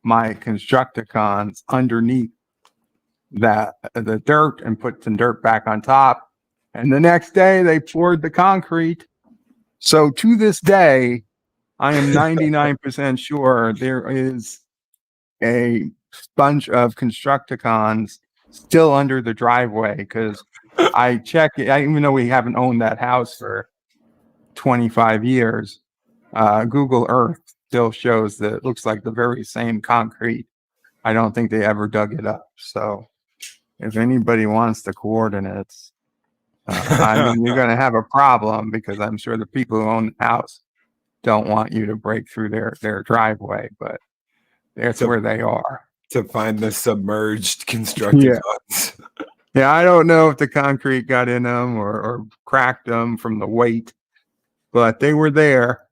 my Constructicons underneath the dirt and put some dirt back on top. And the next day they poured the concrete. So to this day, I am 99% sure there is a bunch of Constructicons still under the driveway, because I check it, even though we haven't owned that house for 25 years, Google Earth still shows that it looks like the very same concrete. I don't think they ever dug it up. So if anybody wants the coordinates, I mean, you're going to have a problem, because I'm sure the people who own the house don't want you to break through their driveway, but that's where they are. To find the submerged Constructicons. Yeah, I don't know if the concrete got in them or cracked them from the weight, but they were there.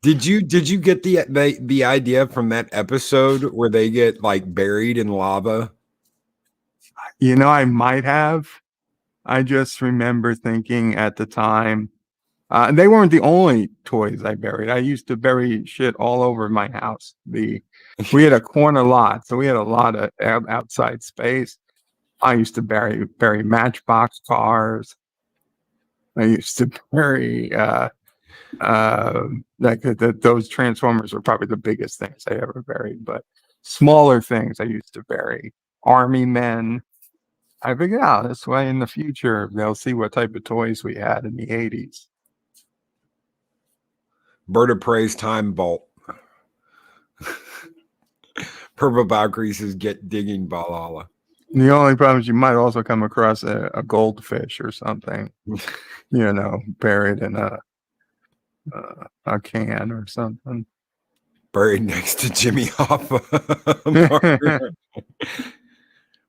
Did you get the idea from that episode where they get like buried in lava? You know, I might have. I just remember thinking at the time, they weren't the only toys I buried. I used to bury shit all over my house. We had a corner lot, so we had a lot of outside space. I used to bury Matchbox cars. I used to bury those Transformers were probably the biggest things I ever buried, but smaller things I used to bury. Army men. I figured out this way in the future they'll see what type of toys we had in the 80s. Bird of Prey's time vault. Purple Valkyries says get digging Valhalla. The only problem is you might also come across a goldfish or something, you know, buried in a can or something. Buried next to Jimmy Hoffa.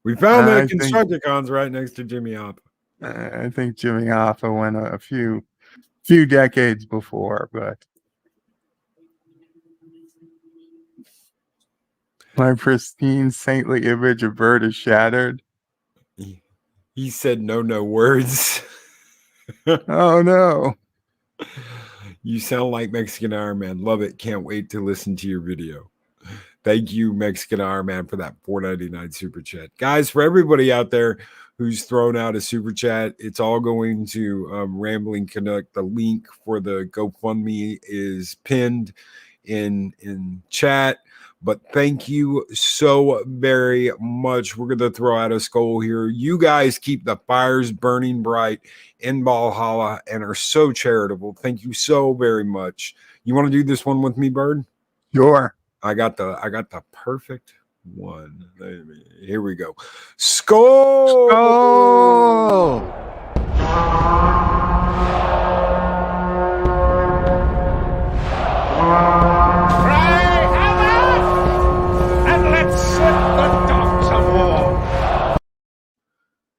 We found the Constructicons right next to Jimmy Hoffa. I think Jimmy Hoffa went a few decades before, but my pristine saintly image of Bird is shattered. He said no words. Oh no. You sound like Mexican Iron Man. Love it. Can't wait to listen to your video. Thank you, Mexican Iron Man, for that $4.99 super chat. Guys, for everybody out there who's thrown out a super chat, it's all going to Rambling Canuck. The link for the GoFundMe is pinned in chat. But thank you so very much. We're going to throw out a skull here. You guys keep the fires burning bright in Valhalla and are so charitable. Thank you so very much. You want to do this one with me, Bird? Sure. I got the perfect one. Here we go. Skull! Oh!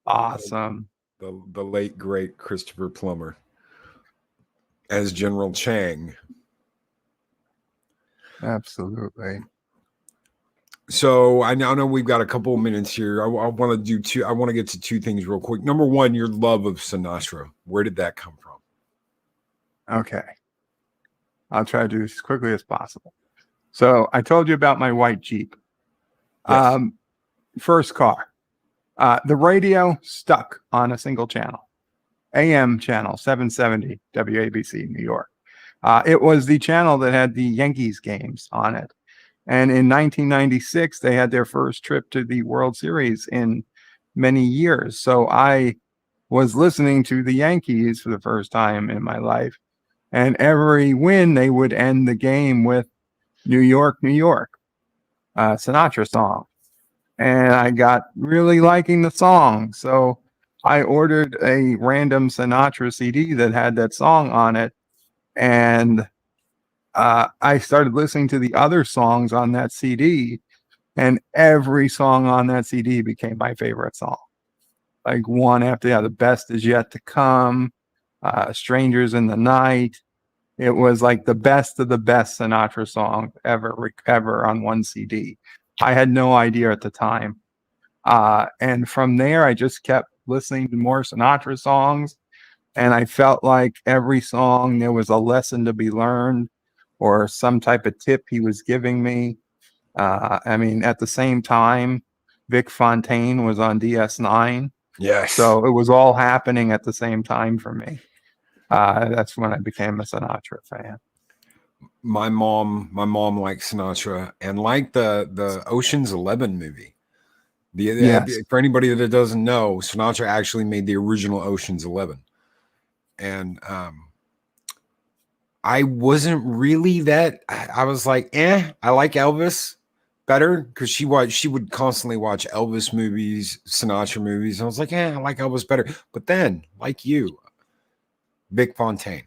Awesome. The late great Christopher Plummer as General Chang. Absolutely. So I know we've got a couple of minutes here. I want to do two. I want to get to two things real quick. Number one, your love of Sinatra. Where did that come from? Okay. I'll try to do this as quickly as possible. So I told you about my white Jeep. Yes. First car. The radio stuck on a single channel. AM channel 770 WABC New York. It was the channel that had the Yankees games on it. And in 1996, they had their first trip to the World Series in many years. So I was listening to the Yankees for the first time in my life. And every win, they would end the game with New York, New York, Sinatra song. And I got really liking the song. So I ordered a random Sinatra CD that had that song on it. And I started listening to the other songs on that CD. And every song on that CD became my favorite song. Like one after the other. Best Is Yet to Come, Strangers in the Night. It was like the best of the best Sinatra songs ever on one CD. I had no idea at the time. And from there, I just kept listening to more Sinatra songs. And I felt like every song, there was a lesson to be learned or some type of tip he was giving me. I mean, at the same time, Vic Fontaine was on DS9. Yes. So it was all happening at the same time for me. That's when I became a Sinatra fan. My mom liked Sinatra and liked the Ocean's 11 movie. Yes. For anybody that doesn't know, Sinatra actually made the original Ocean's 11. And I wasn't really that. I was like, I like Elvis better because she would constantly watch Elvis movies, Sinatra movies. And I was like, I like Elvis better. But then, like you, Vic Fontaine.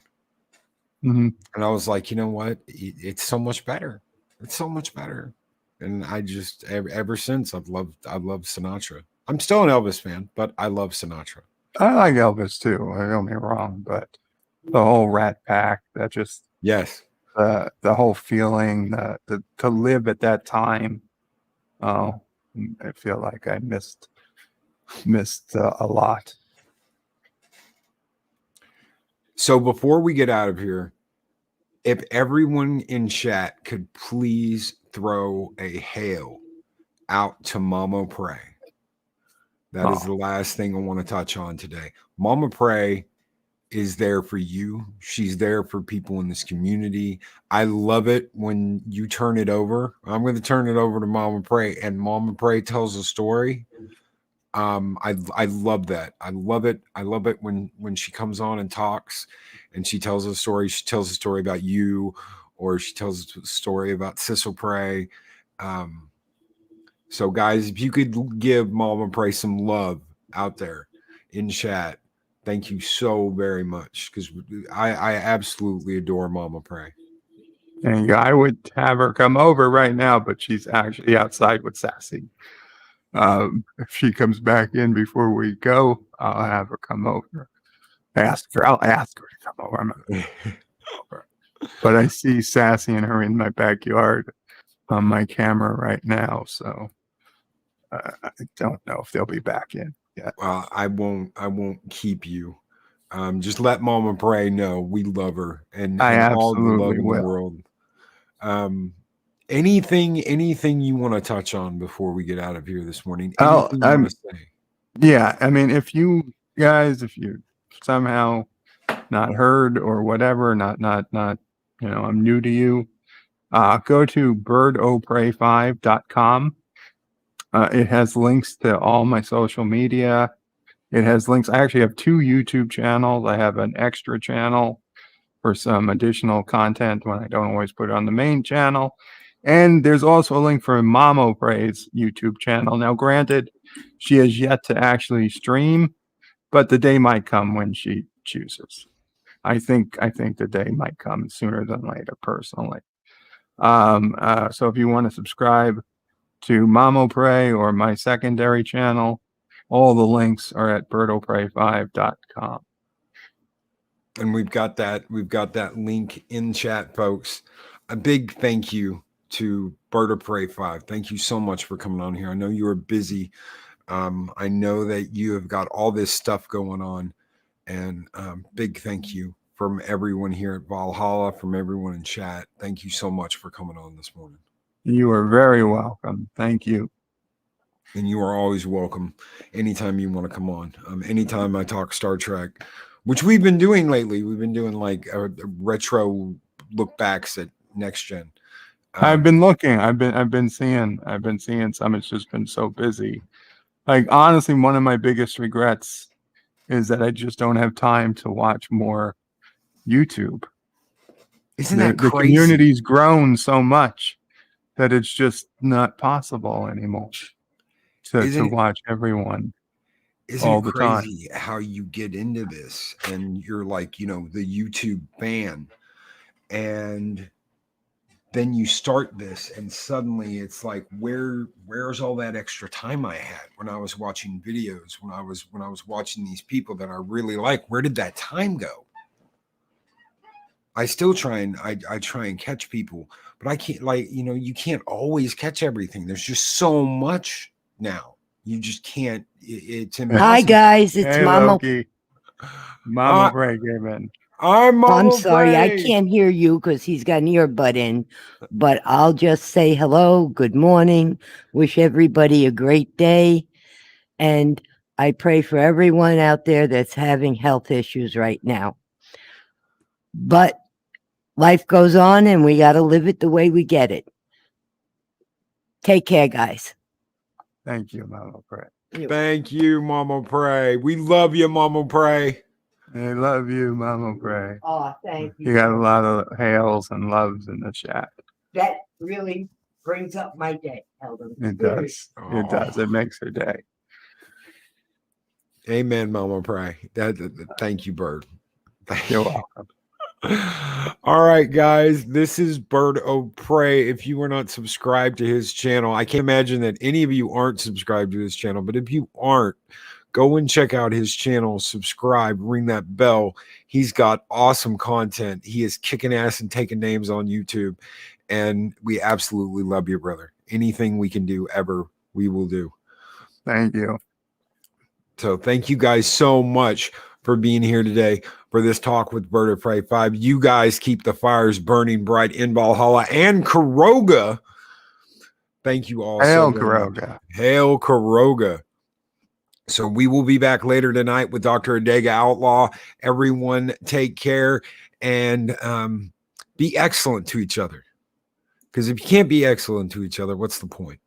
Mm-hmm. And I was like, you know what? It's so much better. It's so much better. And I just ever since I've loved Sinatra. I'm still an Elvis fan, but I love Sinatra. I like Elvis too. Don't get me wrong, but the whole Rat Pack, that just yes, the whole feeling to live at that time. Oh, I feel like I missed a lot. So before we get out of here, if everyone in chat could please throw a hail out to Mama Pray. That is the last thing I want to touch on today. Mama Pray is there for you. She's there for people in this community. I love it when you turn it over. I'm going to turn it over to Mama Pray, and Mama Pray tells a story. I love that. I love it. I love it when she comes on and talks and she tells a story. She tells a story about you, or she tells a story about Cecil Pray. So guys, if you could give Mama Pray some love out there in chat, thank you so very much, because I absolutely adore Mama Pray. And I would have her come over right now, but she's actually outside with Sassy. If she comes back in before we go, I'll have her come over. I'll ask her to come over. I'm not gonna come over. But I see Sassy and her in my backyard on my camera right now, so I don't know if they'll be back in yet. Well, I won't keep you. Just let Mama Pray know we love her and all the love in the world. Anything you want to touch on before we get out of here this morning? Anything you want to say? Yeah, I mean, if you somehow not heard or whatever, not I'm new to you. go to BIRDOPREY5.com. It has links to all my social media. It has links. I actually have 2 YouTube channels. I have an extra channel for some additional content when I don't always put it on the main channel. And there's also a link for Mamo Prey's YouTube channel. Now, granted, she has yet to actually stream, but the day might come when she chooses. I think the day might come sooner than later, personally. So if you want to subscribe to Mamo Prey or my secondary channel, all the links are at BIRDOPREY5.com. And we've got that link in chat, folks. A big thank you to BIRDOPREY5. Thank you so much for coming on here. I know you are busy. I know that you have got all this stuff going on, and big thank you from everyone here at Valhalla, from everyone in chat. Thank you so much for coming on this morning. You are very welcome. Thank you. And you are always welcome anytime you want to come on. Anytime I talk Star Trek, which we've been doing lately. We've been doing like a retro look backs at Next Gen. I've been looking. I've been seeing some. It's just been so busy. Like, honestly, one of my biggest regrets is that I just don't have time to watch more YouTube. Isn't that the crazy? community's grown so much that it's just not possible anymore to watch everyone all the time. Isn't it crazy how you get into this and you're like, you know, the YouTube fan, and then you start this and suddenly it's like, where's all that extra time I had when I was watching videos, when I was watching these people that I really like? Where did that time go? I still try and I try and catch people, but I can't, like, you know, you can't always catch everything. There's just so much now. You just can't. It's impossible. Hi guys, it's Hey, Mama. Loki. Mama Prey came in. I'm sorry, I Prey. can't hear you because he's got an earbud in, but I'll just say hello, good morning, wish everybody a great day, and I pray for everyone out there that's having health issues right now. But life goes on and we got to live it the way we get it. Take care, guys. Thank you, Mama Prey. Thank you, Mama Prey. We love you, Mama Prey. I love you, Mama Prey. Oh, thank you. You got a lot of hails and loves in the chat. That really brings up my day, Elder. It does. It does. It makes her day. Amen, Mama Prey. Thank you, Bird. You're welcome. All right, guys, this is BIRDOPREY. If you are not subscribed to his channel, I can't imagine that any of you aren't subscribed to his channel, but if you aren't, go and check out his channel, subscribe, ring that bell. He's got awesome content. He is kicking ass and taking names on YouTube, and we absolutely love you, brother. Anything we can do ever, we will do. Thank you. So thank you guys so much for being here today for this talk with BIRDOPREY5. You guys keep the fires burning bright in Valhalla and Caroga. Thank you all. Hail so Caroga. Hail Caroga. So we will be back later tonight with Dr. Adega Outlaw. Everyone take care and be excellent to each other. Because if you can't be excellent to each other, what's the point?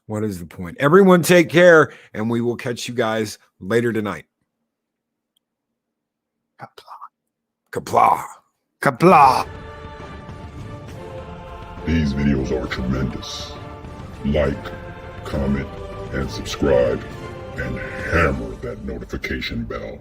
What is the point? Everyone take care, and we will catch you guys later tonight. Kapla. Kapla. These videos are tremendous. Like, comment, and subscribe, and hammer that notification bell.